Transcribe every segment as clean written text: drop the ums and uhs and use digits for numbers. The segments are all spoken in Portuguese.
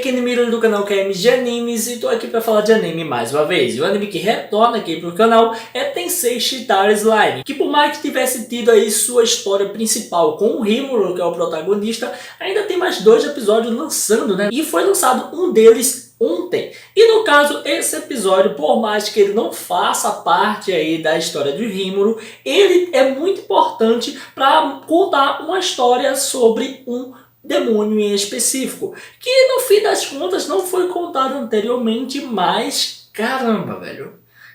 aqui no Miro do canal KMG Animes e tô aqui pra falar de anime mais uma vez. E o anime que retorna aqui pro canal é Tensei Shitara Slime, que por mais que tivesse tido aí sua história principal com o Rimuru, que é o protagonista, ainda tem mais 2 episódios lançando, né? E foi lançado um deles ontem. E no caso, esse episódio, por mais que ele não faça parte aí da história de Rimuru, ele é muito importante para contar uma história sobre um demônio em específico, que no fim das contas não foi contado anteriormente, mas caramba, velho.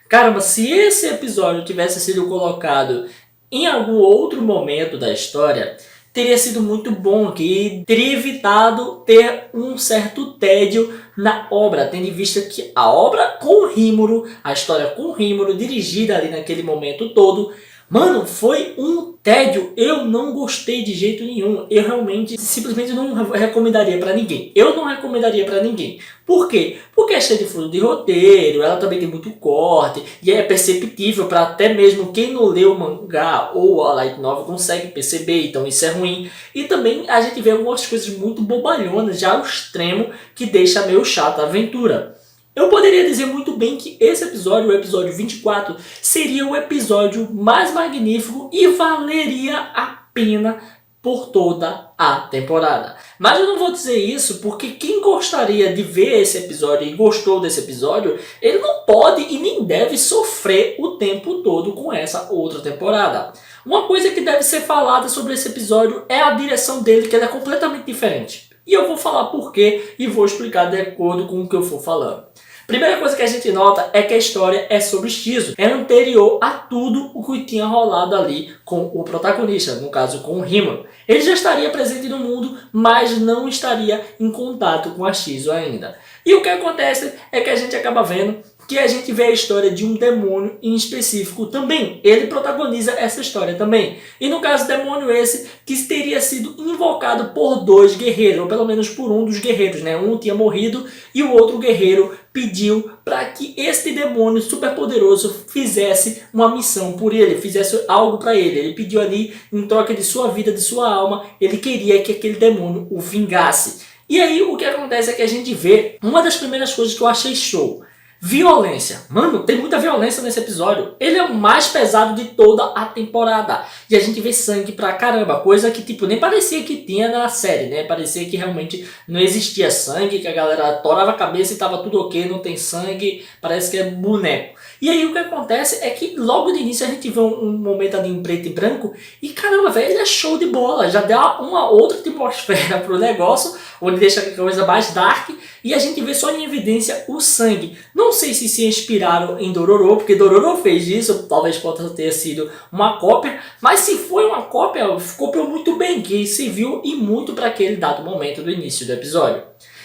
Caramba, se esse episódio tivesse sido colocado em algum outro momento da história, teria sido muito bom, que teria evitado ter um certo tédio na obra, tendo em vista que a obra com Rimuru, a história com Rimuru, dirigida ali naquele momento todo, mano, foi um tédio. Eu não gostei de jeito nenhum. Eu realmente, simplesmente não recomendaria pra ninguém. Eu não recomendaria pra ninguém. Por quê? Porque é cheio de furo de roteiro, ela também tem muito corte, e é perceptível para até mesmo quem não leu o mangá ou a light novel consegue perceber, então isso é ruim. E também a gente vê algumas coisas muito bobalhonas, já ao extremo, que deixa meio chata a aventura. Eu poderia dizer muito bem que esse episódio, o episódio 24, seria o episódio mais magnífico e valeria a pena por toda a temporada. Mas eu não vou dizer isso porque quem gostaria de ver esse episódio e gostou desse episódio, ele não pode e nem deve sofrer o tempo todo com essa outra temporada. Uma coisa que deve ser falada sobre esse episódio é a direção dele, que ela é completamente diferente. E eu vou falar por quê e vou explicar de acordo com o que eu for falando. Primeira coisa que a gente nota é que a história é sobre Shizu. É anterior a tudo o que tinha rolado ali com o protagonista, no caso com o Rimuru. Ele já estaria presente no mundo, mas não estaria em contato com a Shizu ainda. E o que acontece é que a gente acaba vendo que a gente vê a história de um demônio em específico também. Ele protagoniza essa história também. E no caso, demônio esse que teria sido invocado por 2 guerreiros, ou pelo menos por um dos guerreiros, né? Um tinha morrido e o outro guerreiro pediu para que este demônio super poderoso fizesse uma missão por ele, fizesse algo para ele. Ele pediu ali, em troca de sua vida, de sua alma, ele queria que aquele demônio o vingasse. E aí o que acontece é que a gente vê uma das primeiras coisas que eu achei show. Violência. Mano, tem muita violência nesse episódio. Ele é o mais pesado de toda a temporada. E a gente vê sangue pra caramba. Coisa que tipo nem parecia que tinha na série, né? Parecia que realmente não existia sangue, que a galera torava a cabeça e tava tudo ok, não tem sangue. Parece que é boneco. E aí o que acontece é que logo de início a gente vê um momento ali em preto e branco. E caramba, velho, ele é show de bola. Já dá uma outra atmosfera pro negócio, onde deixa a coisa mais dark. E a gente vê só em evidência o sangue. Não sei se inspiraram em Dororo, porque Dororo fez isso, talvez possa ter sido uma cópia, mas se foi uma cópia, copiou muito bem, que serviu e muito para aquele dado momento do início do episódio.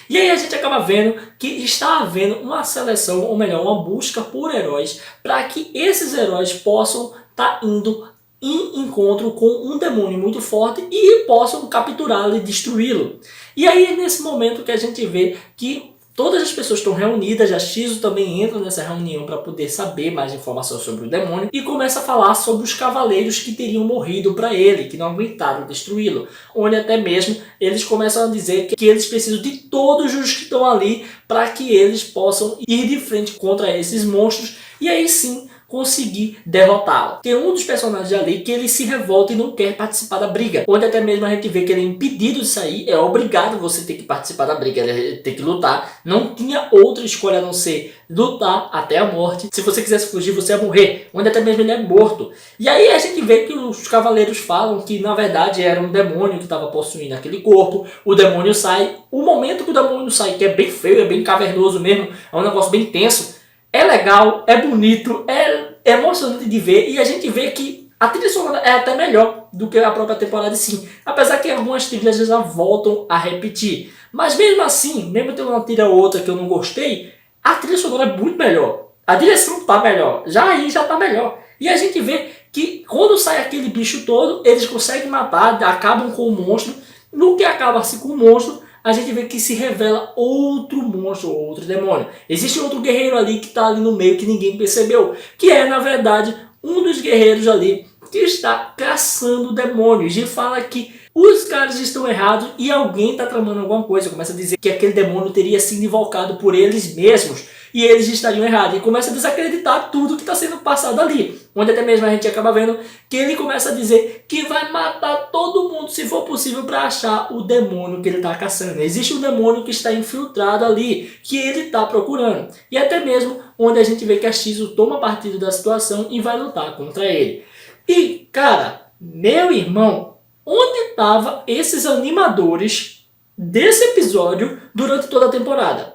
E aí a gente acaba vendo que está havendo uma seleção, ou melhor, uma busca por heróis, para que esses heróis possam estar indo em encontro com um demônio muito forte e possam capturá-lo e destruí-lo. E aí é nesse momento que a gente vê que todas as pessoas estão reunidas, a Shizu também entra nessa reunião para poder saber mais informações sobre o demônio e começa a falar sobre os cavaleiros que teriam morrido para ele, que não aguentaram destruí-lo. Onde até mesmo eles começam a dizer que eles precisam de todos os que estão ali para que eles possam ir de frente contra esses monstros e aí sim conseguir derrotá-lo. Tem um dos personagens ali que ele se revolta e não quer participar da briga, onde até mesmo a gente vê que ele é impedido de sair, é obrigado você ter que participar da briga, ele tem que lutar, não tinha outra escolha a não ser lutar até a morte. Se você quisesse fugir, você ia morrer, onde até mesmo ele é morto. E aí a gente vê que os cavaleiros falam que na verdade era um demônio que estava possuindo aquele corpo, o demônio sai, o momento que o demônio sai, que é bem feio, é bem cavernoso mesmo, é um negócio bem tenso, é legal, é bonito, é emocionante de ver e a gente vê que a trilha sonora é até melhor do que a própria temporada sim. Apesar que algumas trilhas já voltam a repetir. Mas mesmo assim, mesmo tendo uma trilha ou outra que eu não gostei, a trilha sonora é muito melhor. A direção tá melhor, já aí já tá melhor. E a gente vê que quando sai aquele bicho todo, eles conseguem matar, acabam com o monstro. No que acaba-se com o monstro, a gente vê que se revela outro monstro, outro demônio. Existe outro guerreiro ali que está ali no meio que ninguém percebeu, que é, na verdade, um dos guerreiros ali que está caçando demônios. E fala que os caras estão errados e alguém está tramando alguma coisa. Começa a dizer que aquele demônio teria sido invocado por eles mesmos e eles estariam errados. E começa a desacreditar tudo que está sendo passado ali. Onde até mesmo a gente acaba vendo que ele começa a dizer que vai matar todo mundo se for possível para achar o demônio que ele está caçando. Existe um demônio que está infiltrado ali, que ele está procurando. E até mesmo onde a gente vê que a Shizu toma partido da situação e vai lutar contra ele. E, cara, meu irmão, onde estavam esses animadores desse episódio durante toda a temporada?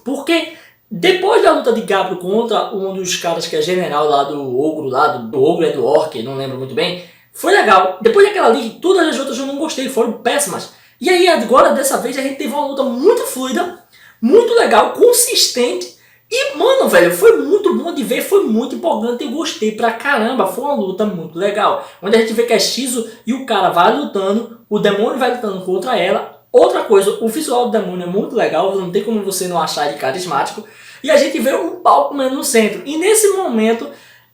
Porque depois da luta de Gabriel contra um dos caras que é general lá do Ogro, do Ogro é do Orc, não lembro muito bem, foi legal. Depois daquela ali, todas as outras eu não gostei, foram péssimas. E aí agora, dessa vez, a gente teve uma luta muito fluida, muito legal, consistente. E, mano, velho, foi muito bom de ver, foi muito empolgante, eu gostei pra caramba, foi uma luta muito legal. Onde a gente vê que é Shizu e o cara vai lutando, o demônio vai lutando contra ela. Outra coisa, o visual do demônio é muito legal, não tem como você não achar ele carismático. E a gente vê um palco mesmo no centro. E nesse momento,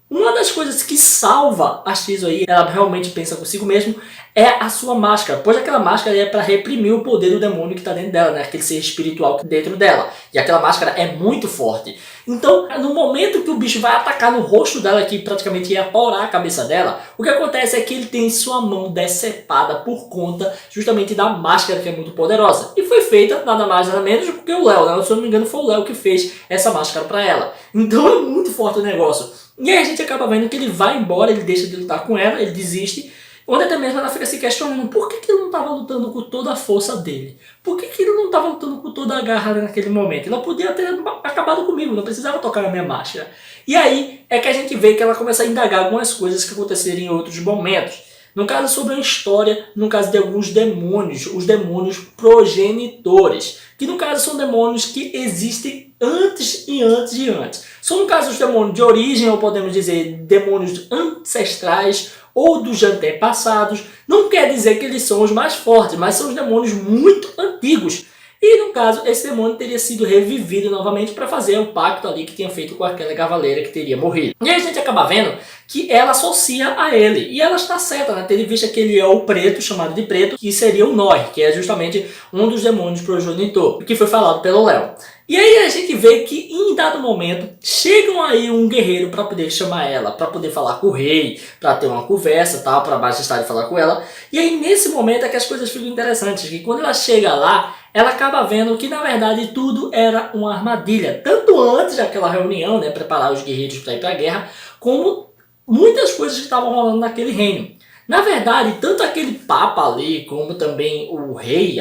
uma das coisas que salva a Shizu aí, ela realmente pensa consigo mesmo, é a sua máscara. Pois aquela máscara é para reprimir o poder do demônio que está dentro dela, né? Aquele ser espiritual dentro dela. E aquela máscara é muito forte. Então, no momento que o bicho vai atacar no rosto dela, que praticamente ia atorar a cabeça dela, o que acontece é que ele tem sua mão decepada por conta justamente da máscara, que é muito poderosa. E foi feita nada mais nada menos do que o Léo, né? Se eu não me engano, foi o Léo que fez essa máscara para ela. Então é muito forte o negócio. E aí a gente acaba vendo que ele vai embora, ele deixa de lutar com ela, ele desiste. Onde até mesmo ela fica se questionando por que ele não estava lutando com toda a força dele? Por que ele não estava lutando com toda a garra naquele momento? Ela podia ter acabado comigo, não precisava tocar na minha máscara. E aí é que a gente vê que ela começa a indagar algumas coisas que aconteceram em outros momentos. No caso sobre a história, no caso de alguns demônios, os demônios progenitores. Que no caso são demônios que existem antes e antes e antes. São no caso os demônios de origem, ou podemos dizer demônios ancestrais, ou dos antepassados. Não quer dizer que eles são os mais fortes, mas são os demônios muito antigos. E no caso, esse demônio teria sido revivido novamente para fazer o pacto ali que tinha feito com aquela cavaleira que teria morrido. E aí a gente acaba vendo que ela associa a ele. E ela está certa, né? Tendo em vista que ele é o preto, chamado de preto, que seria o Noi, que é justamente um dos demônios progenitor, que foi falado pelo Léo. E aí a gente vê que em dado momento chegam aí um guerreiro para poder chamar ela, para poder falar com o rei, para ter uma conversa, tal, para majestade falar com ela. E aí nesse momento é que as coisas ficam interessantes, que quando ela chega lá, ela acaba vendo que na verdade tudo era uma armadilha, tanto antes daquela reunião, né, preparar os guerreiros para ir para a guerra, como muitas coisas que estavam rolando naquele reino. Na verdade, tanto aquele papa ali, como também o rei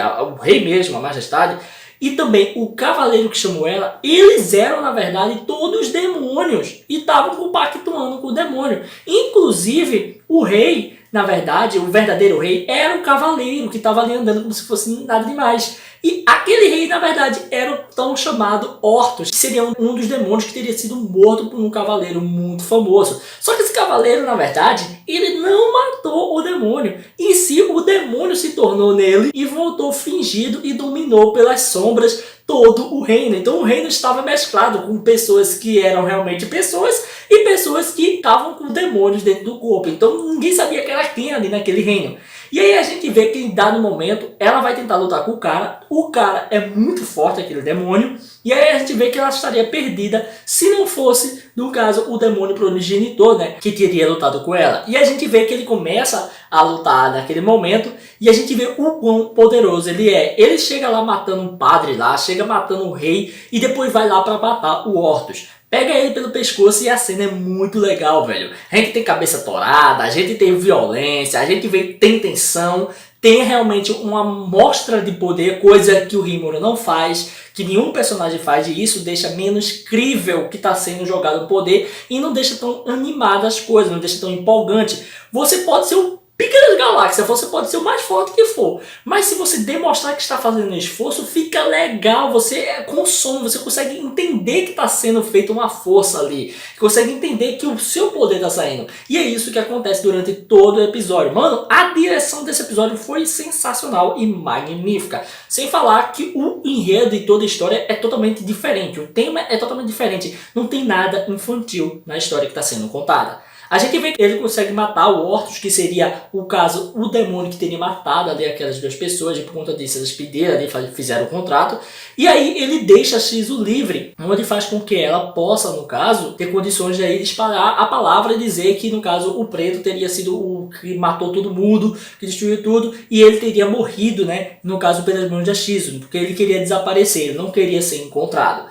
mesmo, a majestade, e também o cavaleiro que chamou ela, eles eram, na verdade, todos demônios. E estavam compactuando com o demônio. Inclusive, o rei, na verdade, o verdadeiro rei, era o cavaleiro que estava ali andando como se fosse nada demais. E aquele rei, na verdade, era o tão chamado Ortos, que seria um dos demônios que teria sido morto por um cavaleiro muito famoso. Só que esse cavaleiro, na verdade, ele não matou o demônio. E sim, o demônio se tornou nele e voltou fingido e dominou pelas sombras todo o reino. Então o reino estava mesclado com pessoas que eram realmente pessoas e pessoas que estavam com demônios dentro do corpo. Então ninguém sabia que era quem ali naquele reino. E aí a gente vê que em dado momento ela vai tentar lutar com o cara é muito forte, aquele demônio, e aí a gente vê que ela estaria perdida se não fosse, no caso, o demônio progenitor, né, que teria lutado com ela. E a gente vê que ele começa a lutar naquele momento, e a gente vê o quão poderoso ele é. Ele chega lá matando um padre lá, chega matando um rei, e depois vai lá para matar o Ortos. Pega ele pelo pescoço e a cena é muito legal, velho. A gente tem cabeça torada, a gente tem violência, a gente tem tensão, tem realmente uma mostra de poder, coisa que o Rimuru não faz, que nenhum personagem faz, e isso deixa menos crível que está sendo jogado o poder e não deixa tão animada as coisas, não deixa tão empolgante. Você pode ser o pica das galáxias, você pode ser o mais forte que for, mas se você demonstrar que está fazendo esforço, fica legal, você consome, você consegue entender que está sendo feita uma força ali, consegue entender que o seu poder está saindo, e é isso que acontece durante todo o episódio. Mano, a direção desse episódio foi sensacional e magnífica, sem falar que o enredo e toda a história é totalmente diferente, o tema é totalmente diferente, não tem nada infantil na história que está sendo contada. A gente vê que ele consegue matar o Ortus, que seria, o caso, o demônio que teria matado ali aquelas duas pessoas, e por conta disso elas pediram ali, fizeram o contrato. E aí ele deixa a Shizue livre, onde faz com que ela possa, no caso, ter condições de aí disparar a palavra e dizer que, no caso, o preto teria sido o que matou todo mundo, que destruiu tudo, e ele teria morrido, né, no caso, pelas mãos da Shizue, porque ele queria desaparecer, ele não queria ser encontrado.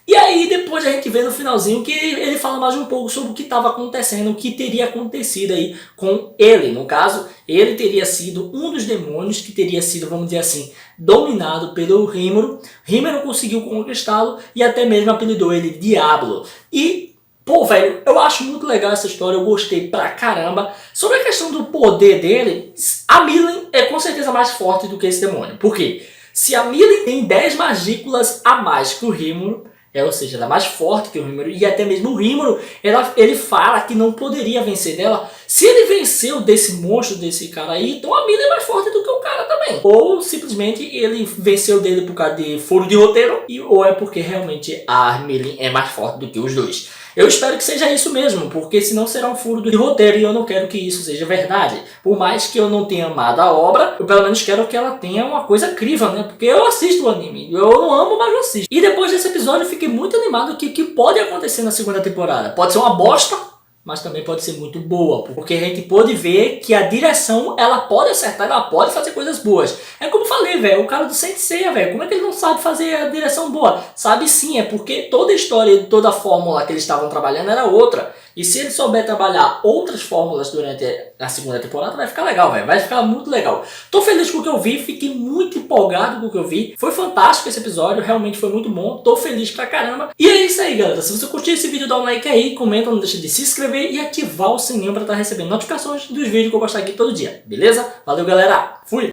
E aí depois a gente vê no finalzinho que ele fala mais um pouco sobre o que estava acontecendo, o que teria acontecido aí com ele. No caso, ele teria sido um dos demônios que teria sido, vamos dizer assim, dominado pelo Rimuru. Rimuru conseguiu conquistá-lo e até mesmo apelidou ele Diablo. E, pô, velho, eu acho muito legal essa história, eu gostei pra caramba. Sobre a questão do poder dele, a Milen é com certeza mais forte do que esse demônio. Por quê? Se a Milen tem 10 magículas a mais que o Rimuru, ou seja, ela é mais forte que o Rimuru, e até mesmo o Rimuru, ele fala que não poderia vencer dela. Se ele venceu desse monstro, desse cara aí, então a Milen é mais forte do que o cara também. Ou simplesmente ele venceu dele por causa de furo de roteiro, ou é porque realmente a Milen é mais forte do que os dois. Eu espero que seja isso mesmo, porque senão será um furo de roteiro e eu não quero que isso seja verdade. Por mais que eu não tenha amado a obra, eu pelo menos quero que ela tenha uma coisa incrível, né? Porque eu assisto o anime, eu não amo, mas eu assisto. E depois desse episódio eu fiquei muito animado que o que pode acontecer na segunda temporada. Pode ser uma bosta, mas também pode ser muito boa, porque a gente pode ver que a direção, ela pode acertar, ela pode fazer coisas boas. É como eu falei, velho, o cara do Saint Seiya, velho, como é que ele não sabe fazer a direção boa? Sabe sim, é porque toda a história, toda a fórmula que eles estavam trabalhando era outra. E se ele souber trabalhar outras fórmulas durante a segunda temporada, vai ficar legal, velho. Vai ficar muito legal. Tô feliz com o que eu vi, fiquei muito empolgado com o que eu vi. Foi fantástico esse episódio, realmente foi muito bom. Tô feliz pra caramba. E é isso aí, galera. Se você curtiu esse vídeo, dá um like aí, comenta, não deixa de se inscrever e ativar o sininho pra estar recebendo notificações dos vídeos que eu postar aqui todo dia. Beleza? Valeu, galera. Fui!